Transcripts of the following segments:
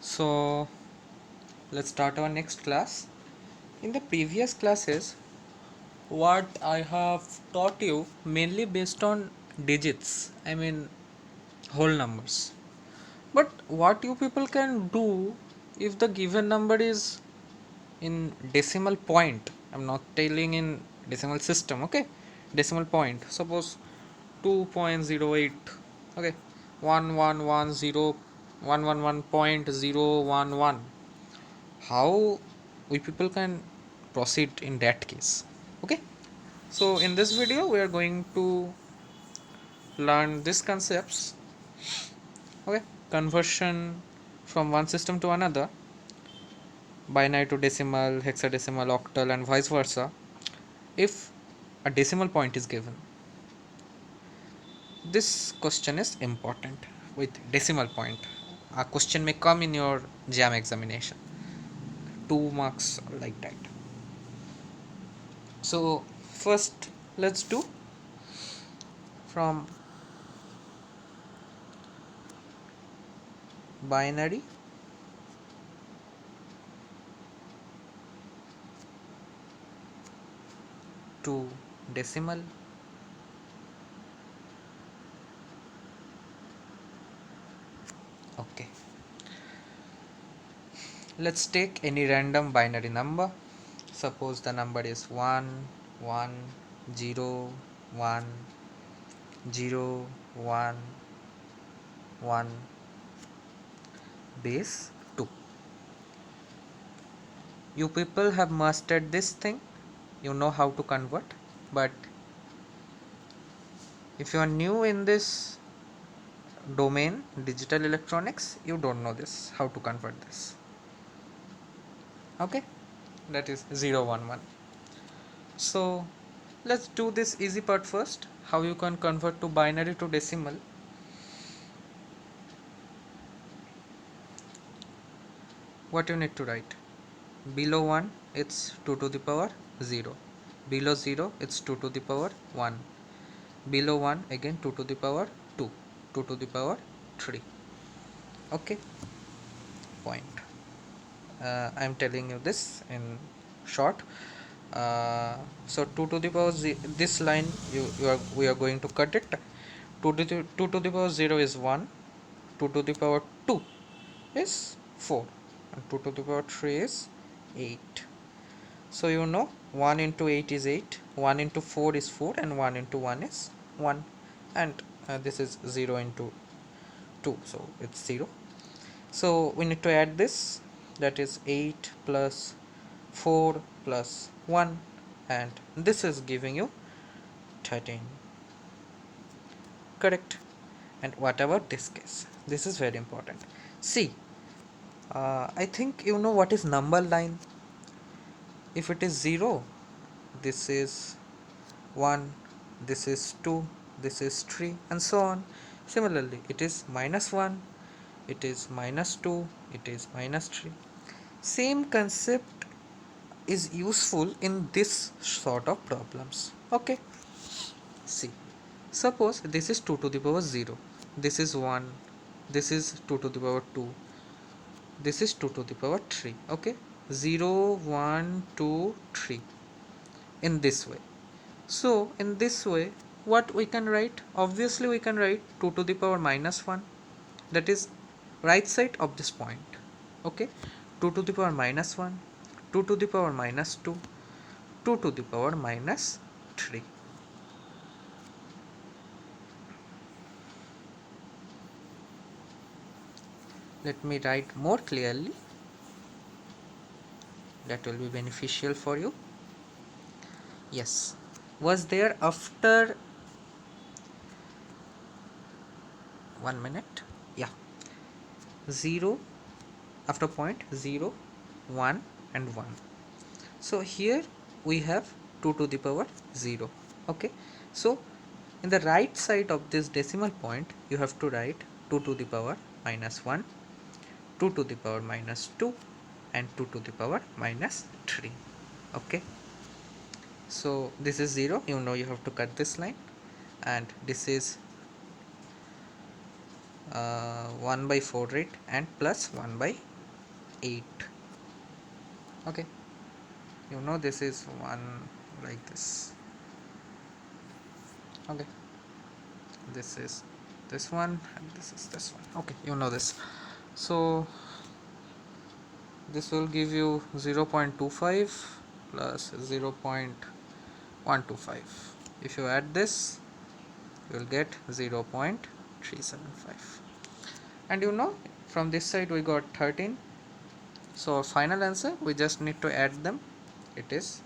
So let's start our next class. In the previous classes, what I have taught you mainly based on digits, I mean whole numbers. But what you people can do if the given number is in decimal point, I'm not telling in decimal system, okay? Decimal point, suppose 2.08, okay, 1110.011, how we people can proceed in that case, okay? So in this video we are going to learn these concepts, okay? Conversion from one system to another, binary to decimal, hexadecimal, octal, and vice versa, if a decimal point is given. This question is important. With decimal point, a question may come in your jam examination, 2 marks like that. So first let's do from binary to decimal. Okay, let's take any random binary number. Suppose the number is 1 1 0 1 0 1 1 base 2. You people have mastered this thing, you know how to convert. But if you are new in this domain, digital electronics, you don't know this, how to convert this, okay? That is 011. So let's do this easy part first, how you can convert to binary to decimal. What you need to write: below 1 it's 2 to the power 0, below 0 it's 2 to the power 1, below 1 again 2 to the power 2, 2 to the power 3. Okay, point. I'm telling you this in short. So 2 to the power this line we are going to cut it. 2 to the power 0 is 1, 2 to the power 2 is 4, and 2 to the power 3 is 8. So you know 1 into 8 is 8, 1 into 4 is 4, and 1 into 1 is 1, and this is 0 into 2, so it's 0. So we need to add this, that is 8 plus 4 plus 1, and this is giving you 13. Correct. And whatever this case, this is very important. See, I think you know what is number line. If it is 0, this is 1, this is 2, this is 3, and so on. Similarly, it is -1, it is -2, it is -3. Same concept is useful in this sort of problems. Okay, see, suppose this is 2 to the power 0, this is 1, this is 2 to the power 2, this is 2 to the power 3. Okay, 0 1 2 3 in this way. So in this way, what we can write? Obviously we can write 2 to the power -1, that is right side of this point. Okay, 2 to the power -1, 2 to the power -2, 2 to the power -3. Let me write more clearly, that will be beneficial for you. Yes, was there after 1 minute? Yeah, 0 after point 0, 1 and 1. So here we have 2 to the power 0. Okay, so in the right side of this decimal point you have to write 2 to the power -1, 2 to the power -2, and 2 to the power -3. Okay, so this is 0, you know you have to cut this line, and this is 1 by 4, right, and plus 1 by 8. Okay, you know this is one like this. Okay, this is this one and this is this one. Okay, you know this. So this will give you 0.25 plus 0.125. If you add this, you will get 0.375. And you know, from this side we got 13. So our final answer, we just need to add them. It is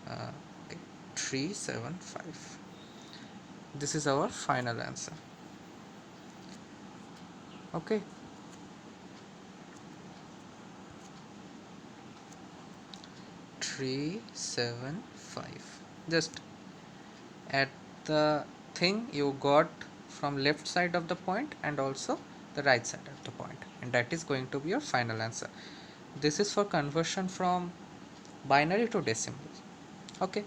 okay, 375. This is our final answer. Okay. 375. Just add the thing you got from left side of the point and also the right side of the point, and that is going to be your final answer. This is for conversion from binary to decimal. Okay,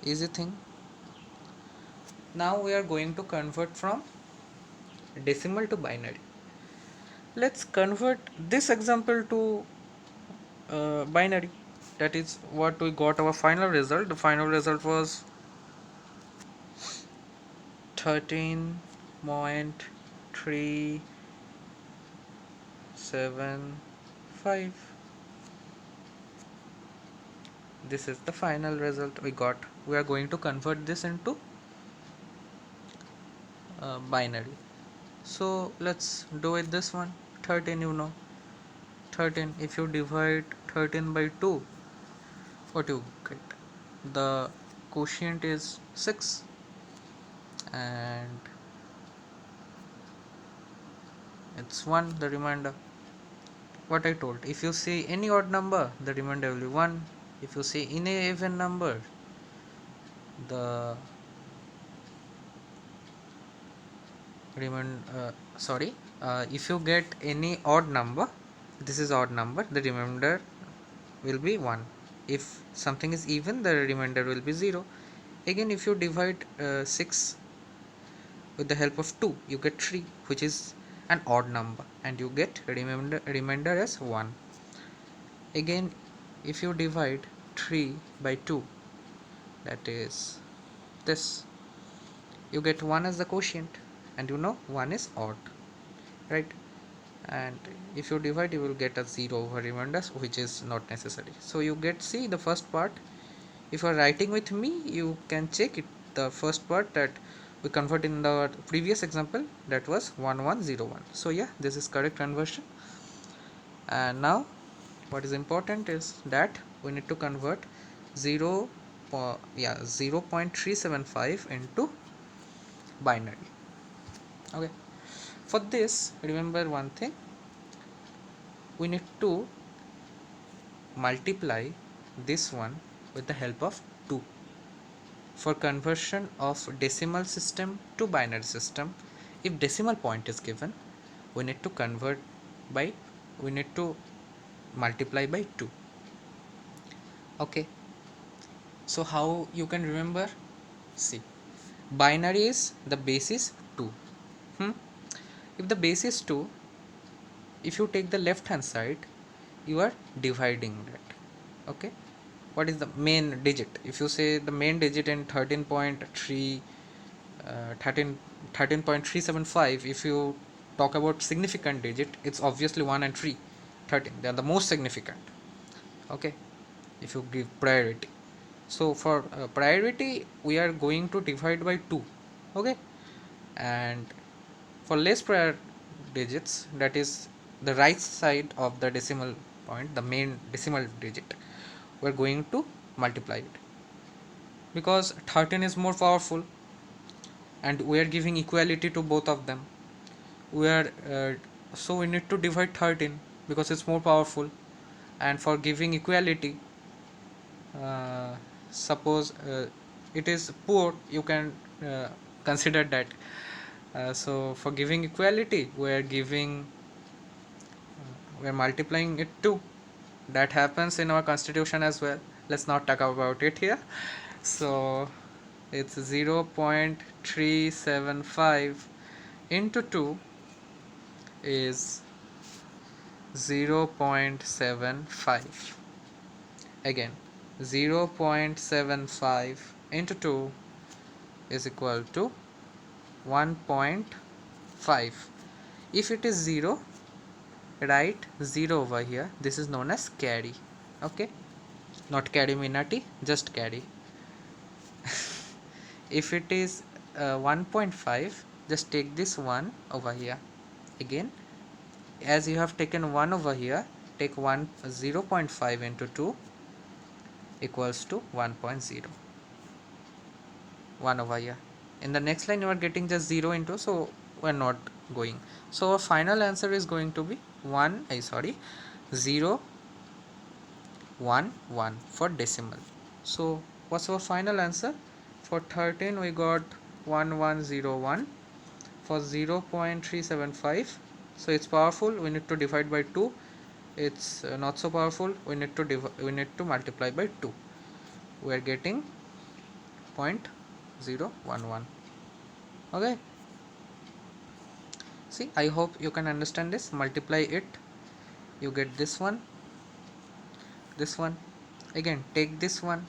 easy thing. Now we are going to convert from decimal to binary. Let's convert this example to binary. That is what we got our final result. The final result was 13.375. This is the final result we got. We are going to convert this into binary. So let's do it this one. 13, you know, 13, if you divide 13 by 2, what you get? The quotient is 6, and it's 1, the remainder. What I told, if you see any odd number, the remainder will be 1. If you see any even number, the if you get any odd number, this is odd number, the remainder will be 1. If something is even, the remainder will be 0. Again, if you divide 6 with the help of 2, you get 3, which is an odd number, and you get remainder as 1. Again, if you divide 3 by 2, that is this, you get 1 as the quotient, and you know 1 is odd, right? And if you divide, you will get a 0 over remainders, which is not necessary. So you get, see, the first part. If you are writing with me, you can check it. The first part that we convert in the previous example, that was 1101. So yeah, this is correct conversion. And now what is important is that we need to convert 0.375 into binary. Okay, for this, remember one thing, we need to multiply this one with the help of 2. For conversion of decimal system to binary system, if decimal point is given, we need to multiply by 2. Okay, so how you can remember? See, binary is the base is 2. If the base is 2, if you take the left hand side, you are dividing that. Okay, what is the main digit? If you say the main digit in 13.375, if you talk about significant digit, it's obviously 1 and 3. 13, they are the most significant. Okay, if you give priority, so for priority, we are going to divide by 2. Okay, and for less prior digits, that is the right side of the decimal point, the main decimal digit, we're going to multiply it, because 13 is more powerful and we are giving equality to both of them. So we need to divide 13 because it's more powerful, and for giving equality, suppose it is poor, you can consider that. So for giving equality, we're multiplying it too. That happens in our constitution as well. Let's not talk about it here. So it's 0.375 into 2 is 0.75. Again, 0.75 into 2 is equal to 1.5. If it is 0, write 0 over here. This is known as carry. Okay, not carry Minati, just carry. If it is 1.5, just take this 1 over here. Again, as you have taken 1 over here, take 0.5 into 2 equals to 1.0. 1 over here. In the next line you are getting just 0 into, so we are not going. So our final answer is going to be 0 1 1 for decimal. So what's our final answer? For 13 we got 1101. For 0.375, so it's powerful, we need to divide by 2. It's not so powerful, we need to multiply by 2. We are getting 0.011. Okay, see, I hope you can understand this. Multiply it, you get this one, again take this one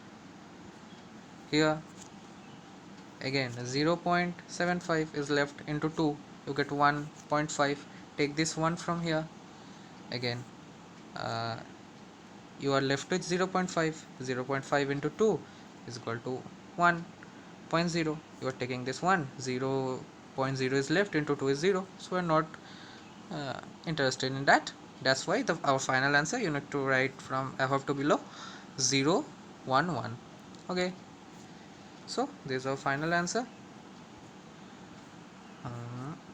here, again 0.75 is left into 2, you get 1.5. Take this one from here, again you are left with 0.5. 0.5 into 2 is equal to 1.0. You are taking this one, 0.0 is left, into 2 is 0, so we are not interested in that. That's why our final answer you need to write from above to below, 0 1 1. Okay, so this is our final answer.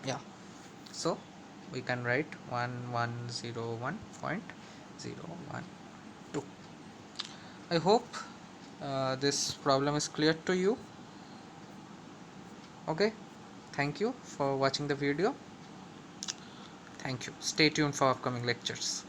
Yeah, so we can write 1101.012. I hope this problem is clear to you. Okay, thank you for watching the video. Thank you. Stay tuned for upcoming lectures.